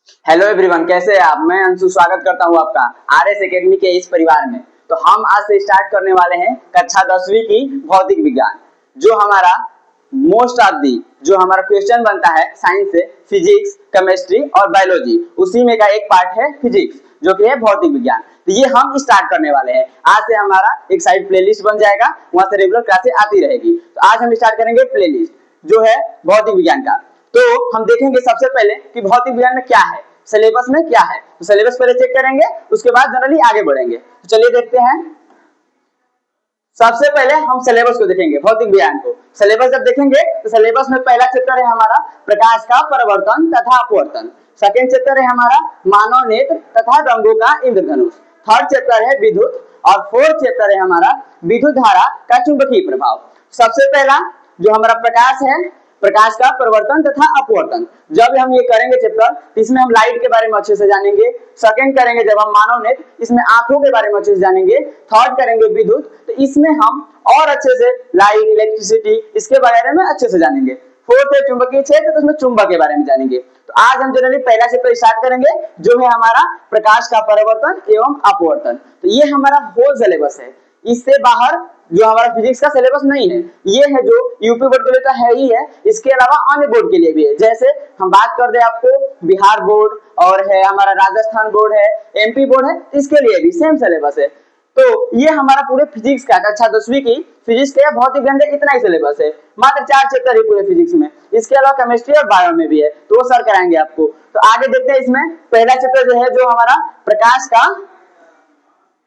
Hello everyone, कैसे हैं आप। मैं अंशु स्वागत करता हूं आपका आरएस एकेडमी के इस परिवार में। तो हम आज से स्टार्ट करने वाले हैं कक्षा 10वीं की भौतिक विज्ञान। जो हमारा मोस्ट ऑफ दी जो हमारा क्वेश्चन बनता है साइंस से, फिजिक्स, केमिस्ट्री और बायोलॉजी, उसी में का एक पार्ट है फिजिक्स जो कि है भौतिक विज्ञान। तो ये हम स्टार्ट करने वाले हैं। आज से हमारा एक साइड प्लेलिस्ट बन जाएगा, वहां से रेगुलर क्लासेस आती रहेगी। तो आज हम स्टार्ट करेंगे प्लेलिस्ट जो है भौतिक विज्ञान का। तो हम देखेंगे सबसे पहले कि भौतिक विज्ञान में क्या है, सिलेबस में क्या है। तो सिलेबस पहले चेक करेंगे, उसके बाद जनरली आगे बढ़ेंगे। तो चलिए देखते हैं। सबसे पहले हम सिलेबस को देखेंगे, भौतिक विज्ञान को। सिलेबस जब देखेंगे तो सिलेबस में पहला चैप्टर है हमारा प्रकाश का परावर्तन तथा अपवर्तन। सेकंड चैप्टर है हमारा मानव नेत्र तथा रंगों का इंद्रधनुष। थर्ड चैप्टर है विद्युत और फोर्थ चैप्टर है हमारा विद्युत धारा का चुंबकीय प्रभाव। सबसे पहला जो हमारा प्रकाश है, प्रकाश का परिवर्तन तथा अपवर्तन। जब हम ये करेंगे चैप्टर, इसमें हम लाइट के बारे में अच्छे से जानेंगे। सेकंड करेंगे जब हम मानव नेत्र, इसमें आंखों के बारे में अच्छे से जानेंगे। थर्ड करेंगे विद्युत, तो इसमें हम और अच्छे से लाइट, इलेक्ट्रिसिटी, इसके बारे में अच्छे से जानेंगे। फोर्थ है चुंबकीय क्षेत्र, तो उसमें चुंबक के बारे में जानेंगे। तो आज हम जनरली पहला चैप्टर स्टार्ट करेंगे जो है हमारा प्रकाश का परिवर्तन एवं अपवर्तन। तो ये हमारा होल सिलेबस है। इससे बाहर जो हमारा फिजिक्स का सिलेबस नहीं है, ये है जो यूपी बोर्ड के लिए तो है ही है, इसके अलावा अन्य बोर्ड के लिए भी है। जैसे हम बात कर दे आपको बिहार बोर्ड और है हमारा राजस्थान बोर्ड है, एमपी बोर्ड है, इसके लिए भी सेम सिलेबस है। तो ये हमारा पूरे फिजिक्स का कक्षा 10वीं की फिजिक्स के भौतिक विज्ञान का इतना ही सिलेबस है। मात्र 4 चैप्टर है पूरे फिजिक्स में। इसके अलावा केमिस्ट्री और बायो में भी है, तो वो सर कराएंगे आपको। तो आगे देखते हैं। इसमें पहला चैप्टर जो है जो हमारा प्रकाश का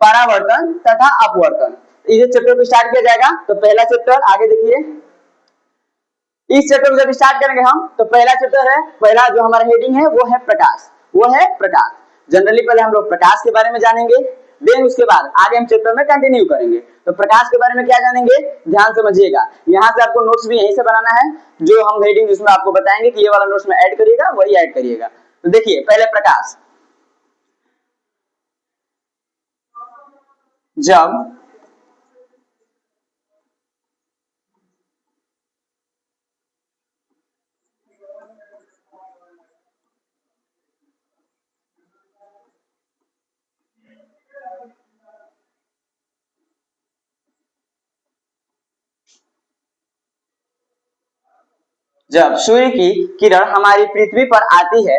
परावर्तन तथा अपवर्तन, इस चैप्टर को स्टार्ट किया जाएगा। तो पहला चैप्टर आगे देखिए। इस चैप्टर को जब स्टार्ट करेंगे हम, तो पहला चैप्टर है, पहला जो हमारा हेडिंग है वो है प्रकाश। वो है प्रकाश। जनरली पहले हम लोग प्रकाश के बारे में जानेंगे, देन उसके बाद आगे हम चैप्टर में कंटिन्यू करेंगे। तो प्रकाश के बारे में क्या जानेंगे, ध्यान समझिएगा। यहाँ से आपको नोट्स भी यहीं से बनाना है। जो हम हेडिंग जिसमें आपको बताएंगे कि ये वाला नोट्स में ऐड करिएगा, वही ऐड करिएगा। तो देखिए पहले प्रकाश। जब जब सूर्य की किरण हमारी पृथ्वी पर आती है,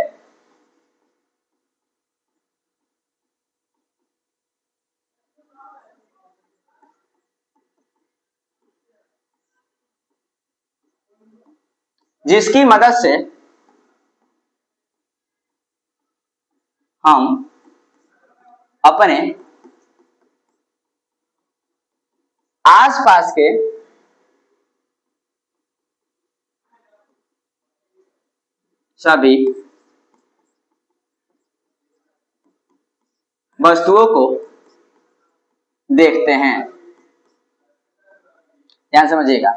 जिसकी मदद से हम अपने आसपास के सभी वस्तुओं को देखते हैं। ध्यान समझिएगा।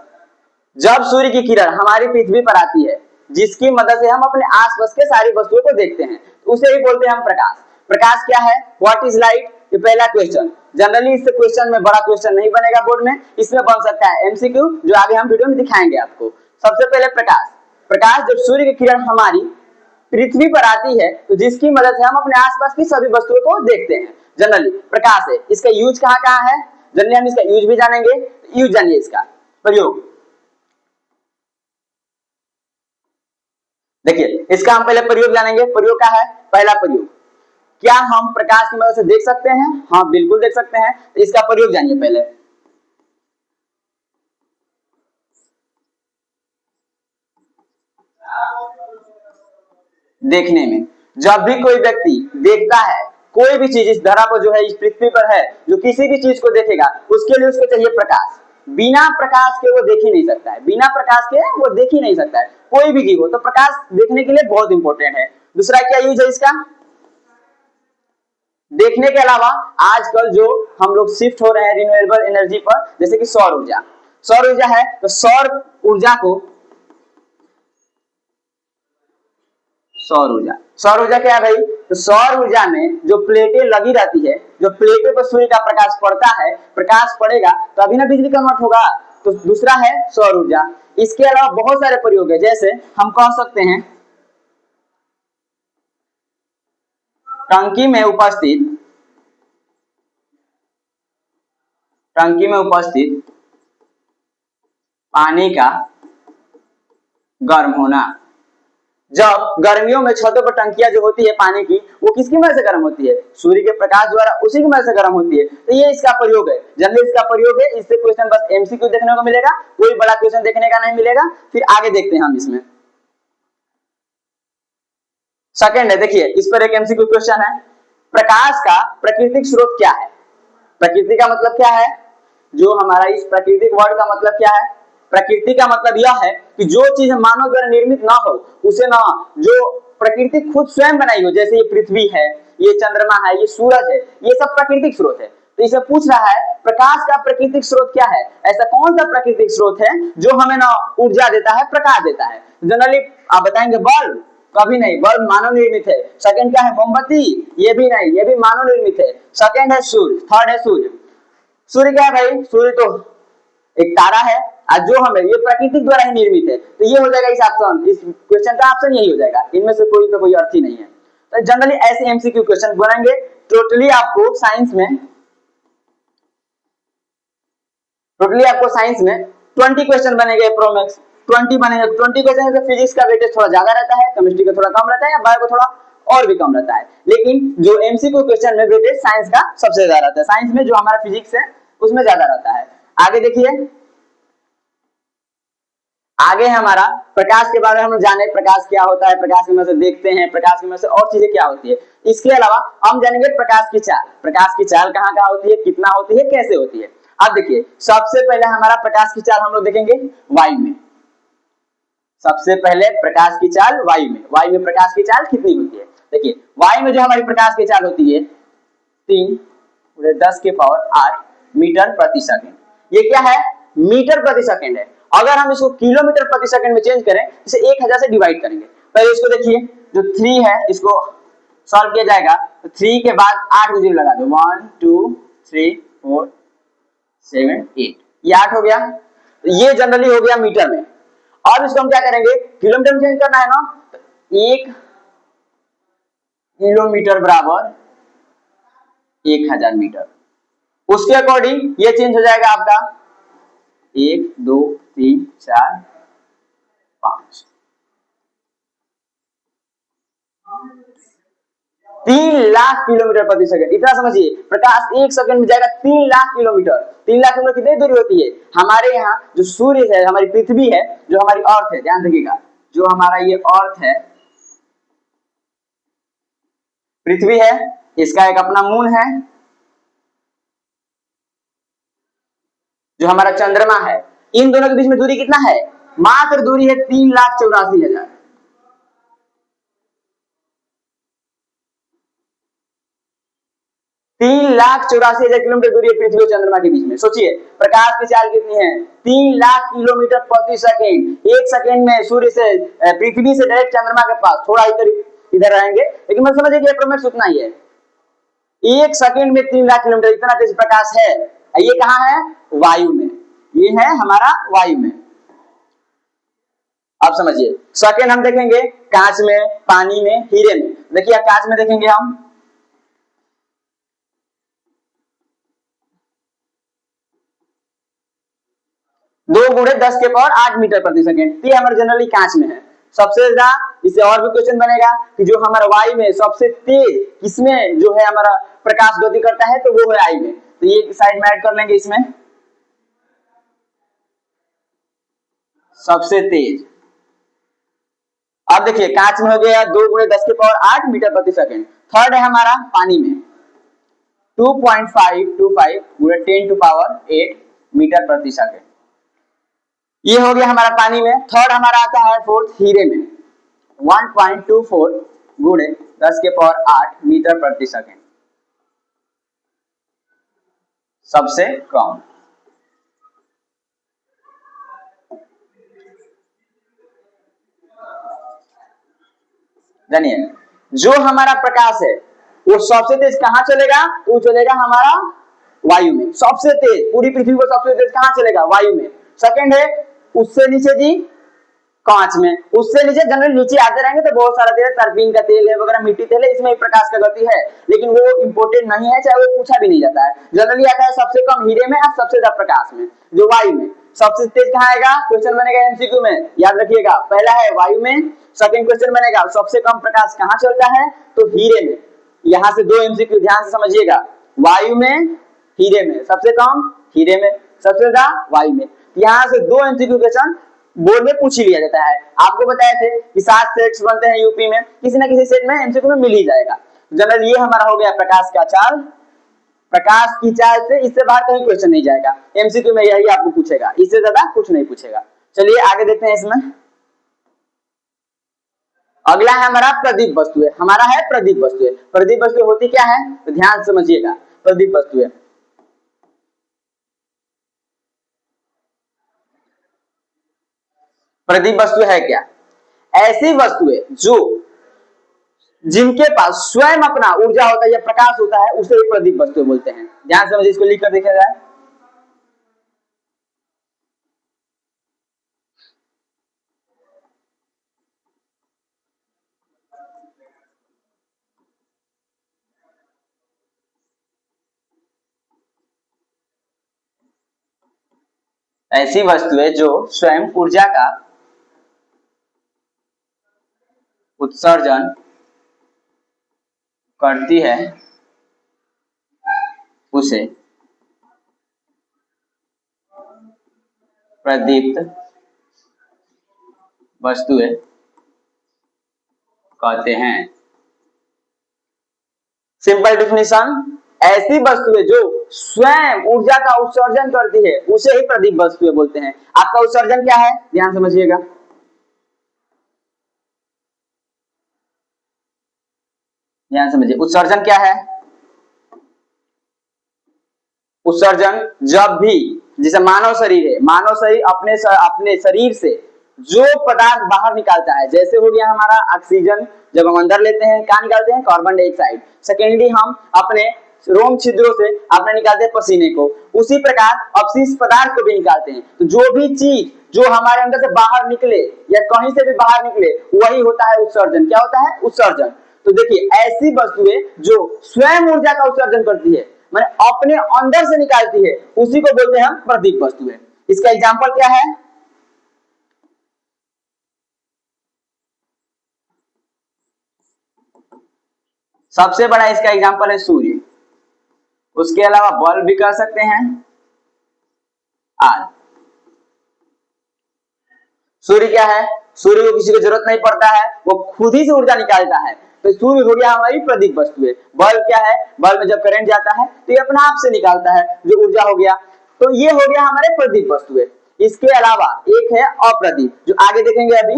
जब सूर्य की किरण हमारी पृथ्वी पर आती है, जिसकी मदद से हम अपने आसपास के सारी वस्तुओं को देखते हैं, तो उसे ही बोलते हैं हम प्रकाश। प्रकाश क्या है, व्हाट इज लाइट, ये पहला क्वेश्चन। जनरली इस क्वेश्चन में बड़ा क्वेश्चन नहीं बनेगा बोर्ड में, इसमें बन सकता है एमसीक्यू, जो आगे हम वीडियो में दिखाएंगे आपको। सबसे पहले प्रकाश। प्रकाश जब सूर्य की किरण हमारी पृथ्वी पर आती है, तो जिसकी मदद से हम अपने आसपास की सभी वस्तुओं को देखते हैं, जनरली प्रकाश है। इसका यूज कहाँ कहाँ है, जनरली हम इसका यूज भी जानेंगे। यूज जानिए, इसका प्रयोग देखिए। इसका हम पहले प्रयोग जानेंगे। प्रयोग क्या है, पहला प्रयोग, क्या हम प्रकाश की मदद से देख सकते हैं? हाँ बिल्कुल देख सकते हैं। तो इसका प्रयोग जानिए पहले। देखने में, जब भी कोई व्यक्ति देखता है कोई भी चीज इस धरा पर जो है, इस पृथ्वी पर है, जो किसी भी चीज को देखेगा, उसके लिए उसको चाहिए प्रकाश। बिना प्रकाश के वो देख ही नहीं सकता है। बिना प्रकाश के वो देख ही नहीं सकता है कोई भी जीव हो। तो प्रकाश देखने के लिए बहुत इंपॉर्टेंट है। दूसरा क्या यूज है इसका, देखने के अलावा आजकल जो हम लोग शिफ्ट हो रहे हैं रिन्यूएबल एनर्जी पर, जैसे कि सौर ऊर्जा। सौर ऊर्जा है, तो सौर ऊर्जा को, सौर ऊर्जा क्या है भाई, तो सौर ऊर्जा में जो प्लेटें लगी रहती है, जो प्लेटें पर सूर्य का प्रकाश पड़ता है, प्रकाश पड़ेगा तो अभी ना बिजली कन्वर्ट होगा। तो दूसरा है सौर ऊर्जा। इसके अलावा बहुत सारे प्रयोग है, जैसे हम कह सकते हैं टंकी में उपस्थित पानी का गर्म होना। जब गर्मियों में छतों पर टंकियां जो होती है पानी की, वो किसकी मदद से गर्म होती है? सूर्य के प्रकाश द्वारा, उसी की मदद से गर्म होती है। तो ये इसका प्रयोग है, जनरली इसका प्रयोग है। इससे क्वेश्चन बस एमसीक्यू देखने को मिलेगा, कोई बड़ा क्वेश्चन देखने का नहीं मिलेगा। फिर आगे देखते हैं हम इसमें। सेकंड है, देखिए इस पर एक एमसीक्यू क्वेश्चन है, प्रकाश का प्राकृतिक स्रोत क्या है? प्रकृति का मतलब क्या है? जो हमारा इस प्राकृतिक वर्ड का मतलब क्या है? प्रकृति का मतलब यह है कि जो चीज मानव द्वारा निर्मित ना हो, उसे ना, जो प्रकृति खुद स्वयं बनाई हो, जैसे ये पृथ्वी है, ये चंद्रमा है, ये सूरज है, ये सब प्राकृतिक स्रोत है। तो इसे पूछ रहा है प्रकाश का प्राकृतिक स्रोत क्या है? ऐसा कौन सा प्राकृतिक स्रोत है जो हमें ना ऊर्जा देता है, प्रकाश देता है? जनरली आप बताएंगे बल्ब, कभी नहीं, बल्ब मानव निर्मित है। सेकंड क्या है? मोमबत्ती, ये भी नहीं, ये भी मानव निर्मित है। सेकंड है सूर्य, थर्ड है सूर्य। सूर्य क्या है भाई? सूर्य तो एक तारा है, और जो हमें ये प्रकृति द्वारा ही निर्मित है। तो ये हो जाएगा इस ऑप्शन, इस क्वेश्चन का ऑप्शन यही हो जाएगा। इनमें से कोई तो कोई अर्थ ही नहीं है। तो जनरली ऐसे एमसीक्यू क्वेश्चन बनेंगे। टोटली आपको साइंस में 20 क्वेश्चन बनेंगे, प्रोमैक्स 20 बनेंगे। 20 क्वेश्चन से फिजिक्स का वेटेज थोड़ा ज्यादा रहता है, केमिस्ट्री का थोड़ा कम रहता है, या बायो का थोड़ा और भी कम रहता है। लेकिन जो एमसीक्यू क्वेश्चन में वेटेज साइंस का सबसे ज्यादा रहता है। साइंस में जो हमारा फिजिक्स है उसमें ज्यादा रहता है। आगे देखिए, आगे हमारा प्रकाश के बारे में हम जाने, प्रकाश क्या होता है, प्रकाश की मदद से देखते हैं, प्रकाश की मदद से और चीजें क्या होती है। इसके अलावा हम जानेंगे प्रकाश की चाल। प्रकाश की चाल कहाँ कहाँ होती है, कितना होती है, कैसे होती है। अब देखिए, सबसे पहले हमारा प्रकाश की चाल हम लोग देखेंगे वायु में। सबसे पहले प्रकाश की चाल वायु में। वायु में प्रकाश की चाल कितनी होती है? देखिए, वायु में जो हमारी प्रकाश की चाल होती है 3×10⁸ मीटर प्रति सेकंड। ये क्या है? मीटर प्रति सेकंड है। अगर हम इसको किलोमीटर प्रति सेकंड में चेंज करें, इसे 1000 से डिवाइड करेंगे। पहले इसको देखिए, जो 3 है इसको सॉल्व किया जाएगा, तो 3 के बाद 8 को जीरो लगा दो, 1 2 3 4 7 8, ये 8 हो गया। ये जनरली हो गया मीटर में। अब इसको हम क्या करेंगे, किलोमीटर में चेंज करना है ना, तो 1 किलोमीटर बराबर 1000 मीटर। उसके अकॉर्डिंग ये चेंज हो जाएगा आपका 1 2 3 4 5, 3 लाख किलोमीटर प्रति सेकंड। इतना समझिए, प्रकाश 1 सेकंड में जाएगा 3 लाख किलोमीटर। 3 लाख किलोमीटर कितनी दूरी होती है? हमारे यहाँ जो सूर्य है, हमारी पृथ्वी है, जो हमारी अर्थ है, ध्यान रखिएगा, जो हमारा ये अर्थ है, पृथ्वी है, इसका एक अपना मून है, जो हमारा चंद्रमा है, इन दोनों के बीच में दूरी कितना है? मात्र दूरी है 3,84,000। 3,84,000 किलोमीटर दूरी है पृथ्वी और चंद्रमा के बीच में। सोचिए प्रकाश की चाल कितनी है? 3 लाख किलोमीटर प्रति सेकंड। 1 सेकंड में सूर्य से, पृथ्वी से डायरेक्ट चंद्रमा के पास, थोड़ा ही करीब इधर रहेंगे, लेकिन मतलब समझिए कि एप्रोक्सीमेट उतना ही है। 1 सेकंड में 3 लाख किलोमीटर, इतना तेज प्रकाश है। ये कहाँ है? वायु में। ये है हमारा वायु में। आप समझिए। सेकंड हम देखेंगे कांच में, पानी में, हीरे में। देखिए कांच में देखेंगे हम, दो गुणे 10⁸ मीटर प्रति सेकंड। ये हमारे जनरली कांच में है सबसे ज्यादा। इससे और भी क्वेश्चन बनेगा कि जो हमारा वायु में सबसे तेज किसमें जो है हमारा प्रकाश गति करता है, तो वो है आई में। तो ये साइड में ऐड कर लेंगे इसमें, सबसे तेज। अब देखिए कांच में हो गया 2 गुणे 10⁸ मीटर प्रति सेकंड। थर्ड है हमारा पानी में 2.525 गुणे 10⁸ मीटर प्रति सेकंड। ये हो गया हमारा पानी में। थर्ड हमारा आता है फोर्थ हीरे में 1.24 गुणे 10⁸ मीटर प्रति सेकंड, सबसे कम। जानिए जो हमारा प्रकाश है वो सबसे तेज कहां चलेगा? वो चलेगा हमारा वायु में। सबसे तेज पूरी पृथ्वी पर सबसे तेज कहां चलेगा? वायु में। सेकंड है उससे नीचे जी कांच में, उससे नीचे जनरली नीचे आते रहेंगे तो बहुत सारा तेल, तरपीन का तेल है वगैरह, मिट्टी तेल है, इसमें भी प्रकाश का गति है, लेकिन वो इंपोर्टेंट नहीं है, चाहे वो पूछा भी नहीं जाता है। जनरली आता है सबसे कम हीरे में और सबसे ज्यादा प्रकाश में, जो वायु में। सबसे तेज कहाँ आएगा, क्वेश्चन बनेगा एमसीक्यू में, याद रखिएगा। पहला है वायु में, सेकंड क्वेश्चन बनेगा सबसे कम प्रकाश कहाँ चलता है, तो हीरे में। यहां से दो एमसीक्यू ध्यान से समझिएगा, वायु में, हीरे में, सबसे कम हीरे में, सबसे ज्यादा वायु में। यहाँ से दो एमसीक्यू क्वेश्चन बोर्ड में पूछ ही लिया जाता है। आपको बताए थे कि 7 सेट्स बनते हैं यूपी में, किसी ना किसी सेट में एमसीक्यू में मिल ही जाएगा। जनरल ये हमारा हो गया प्रकाश का चाल, प्रकाश की चाल से इससे बाहर कहीं क्वेश्चन नहीं जाएगा, एमसीक्यू में यही आपको पूछेगा, इससे ज्यादा कुछ नहीं पूछेगा। चलिए आगे देखते हैं इसमें। अगला है हमारा प्रदीप वस्तुएं, हमारा है प्रदीप वस्तुएं। प्रदीप वस्तुएं होती क्या है, तो ध्यान समझिएगा। प्रदीप वस्तुएं, प्रदीप वस्तु है क्या, ऐसी वस्तुएं जो जिनके पास स्वयं अपना ऊर्जा होता है या प्रकाश होता है, उसे ही प्रदीप वस्तुएं बोलते हैं। ध्यान समझिए, इसको लिख कर देखा जाए। ऐसी वस्तुएं जो स्वयं ऊर्जा का उत्सर्जन करती है, उसे प्रदीप्त वस्तुएं कहते हैं। सिंपल डिफिनेशन, ऐसी वस्तुएं जो स्वयं ऊर्जा का उत्सर्जन करती है, उसे ही प्रदीप वस्तुएं बोलते हैं। आपका उत्सर्जन क्या है, ध्यान समझिएगा। ध्यान समझिए, उत्सर्जन क्या है। उत्सर्जन जब भी, जैसे मानव शरीर है, मानव शरीर अपने शरीर से जो पदार्थ बाहर निकालता है, जैसे हो गया हमारा ऑक्सीजन, जब हम अंदर लेते हैं क्या निकालते हैं, कार्बन डाइऑक्साइड। सेकेंडली हम अपने रोम छिद्रों से अपने निकालते हैं पसीने को, उसी प्रकार अपशिष्ट पदार्थ को भी निकालते हैं। तो जो भी चीज जो हमारे अंदर से बाहर निकले या कहीं से भी बाहर निकले, वही होता है उत्सर्जन। क्या होता है, उत्सर्जन। तो देखिए, ऐसी वस्तुएं जो स्वयं ऊर्जा का उत्सर्जन करती है, मैंने अपने अंदर से निकालती है, उसी को बोलते हैं हम प्रदीप वस्तुएं। इसका एग्जाम्पल क्या है, सबसे बड़ा इसका एग्जाम्पल है सूर्य। उसके अलावा बल्ब भी कर सकते हैं आज। सूर्य क्या है, सूर्य को किसी को जरूरत नहीं पड़ता है, वो खुद ही से ऊर्जा निकालता है। तो सूर्य हो गया हमारी प्रदीप वस्तुएं। बल्ब क्या है, बल्ब में जब करंट जाता है तो ये अपना आप से निकालता है, जो ऊर्जा हो गया। तो ये हो गया हमारे प्रदीप वस्तुएं। इसके अलावा एक है अप्रदीप, जो आगे देखेंगे अभी।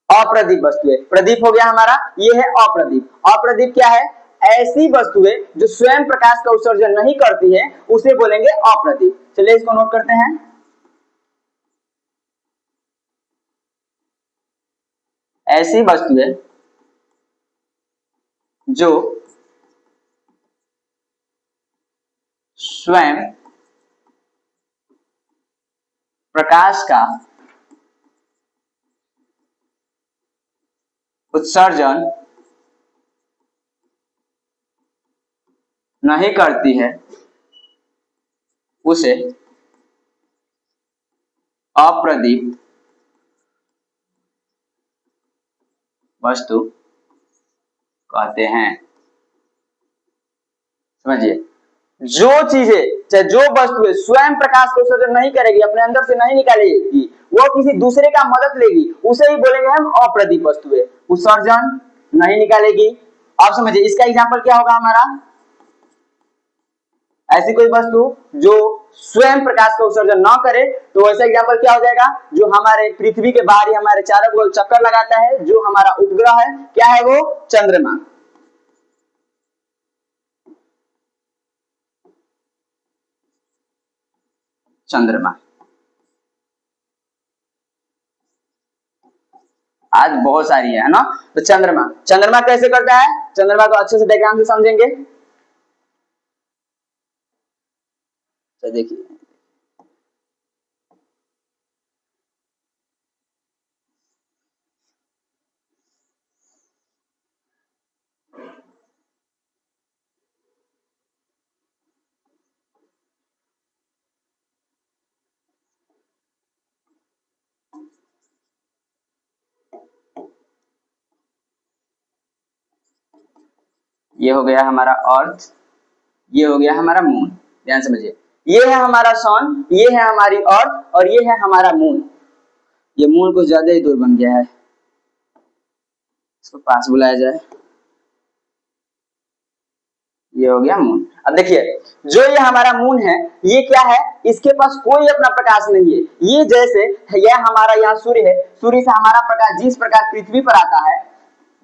अप्रदीप वस्तुएं, प्रदीप हो गया हमारा, ये है अप्रदीप। अप्रदीप क्या है, ऐसी वस्तुएं जो स्वयं प्रकाश का उत्सर्जन नहीं करती है, उसे बोलेंगे अप्रदीप। चलिए इसको नोट करते हैं। ऐसी वस्तुएं जो स्वयं प्रकाश का उत्सर्जन नहीं करती है, उसे अप्रदीप वस्तु कहते हैं। समझिए, जो चीजें, चाहे जो वस्तुएं स्वयं प्रकाश को उत्सर्जन नहीं करेगी, अपने अंदर से नहीं निकालेगी, वो किसी दूसरे का मदद लेगी, उसे ही बोलेंगे हम अप्रदीप वस्तुएं। उत्सर्जन नहीं निकालेगी। आप समझिए, इसका एग्जाम्पल क्या होगा हमारा, ऐसी कोई वस्तु जो स्वयं प्रकाश का उत्सर्जन न करे, तो ऐसा एग्जाम्पल क्या हो जाएगा, जो हमारे पृथ्वी के बाहर ही हमारे चारों गोल चक्कर लगाता है, जो हमारा उपग्रह है, क्या है वो, चंद्रमा। चंद्रमा आज बहुत सारी है ना। तो चंद्रमा, चंद्रमा कैसे करता है, चंद्रमा को अच्छे से डायग्राम से समझेंगे। तो देखिए, ये हो गया हमारा अर्थ, ये हो गया हमारा मून। ध्यान समझिए, ये है हमारा सन, ये है हमारी अर्थ और ये है हमारा मून। ये मून कुछ ज्यादा ही दूर बन गया है, इसको पास बुलाया जाए। ये हो गया मून। अब देखिए, जो ये हमारा मून है, ये क्या है, इसके पास कोई अपना प्रकाश नहीं है। ये जैसे यह हमारा यहाँ सूर्य है, सूर्य से हमारा प्रकाश जिस प्रकार पृथ्वी पर आता है,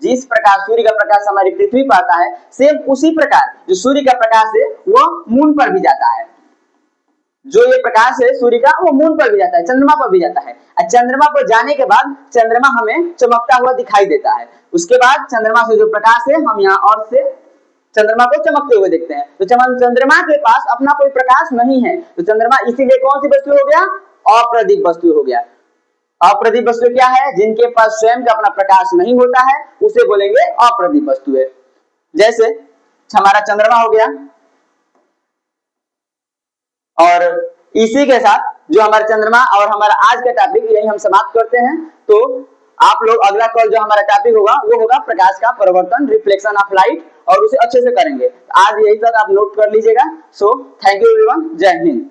जिस प्रकार सूर्य का प्रकाश हमारी पृथ्वी पर आता है, सेम उसी प्रकार जो सूर्य का प्रकाश है वो मून पर भी जाता है। जो ये प्रकाश है सूर्य का, वो मून पर भी जाता है, चंद्रमा पर भी जाता है। और चंद्रमा पर जाने के बाद चंद्रमा हमें चमकता हुआ दिखाई देता है। उसके बाद चंद्रमा से जो प्रकाश है, हम यहाँ अर्थ से चंद्रमा को चमकते हुए देखते हैं। तो चंद्रमा के पास अपना कोई प्रकाश नहीं है, तो चंद्रमा इसीलिए कौन सी वस्तु हो गया, अप्रदीप वस्तु हो गया। अप्रदीप वस्तु क्या है, जिनके पास स्वयं का अपना प्रकाश नहीं होता है, उसे बोलेंगे अप्रदीप वस्तु है। जैसे हमारा चंद्रमा हो गया। और इसी के साथ जो हमारा चंद्रमा और हमारा आज का टॉपिक यही हम समाप्त करते हैं। तो आप लोग अगला कॉल जो हमारा टॉपिक होगा वो होगा प्रकाश का परावर्तन, रिफ्लेक्शन ऑफ लाइट, और उसे अच्छे से करेंगे। आज यही तक आप नोट कर लीजिएगा। सो थैंक यू एवरीवन, जय हिंद।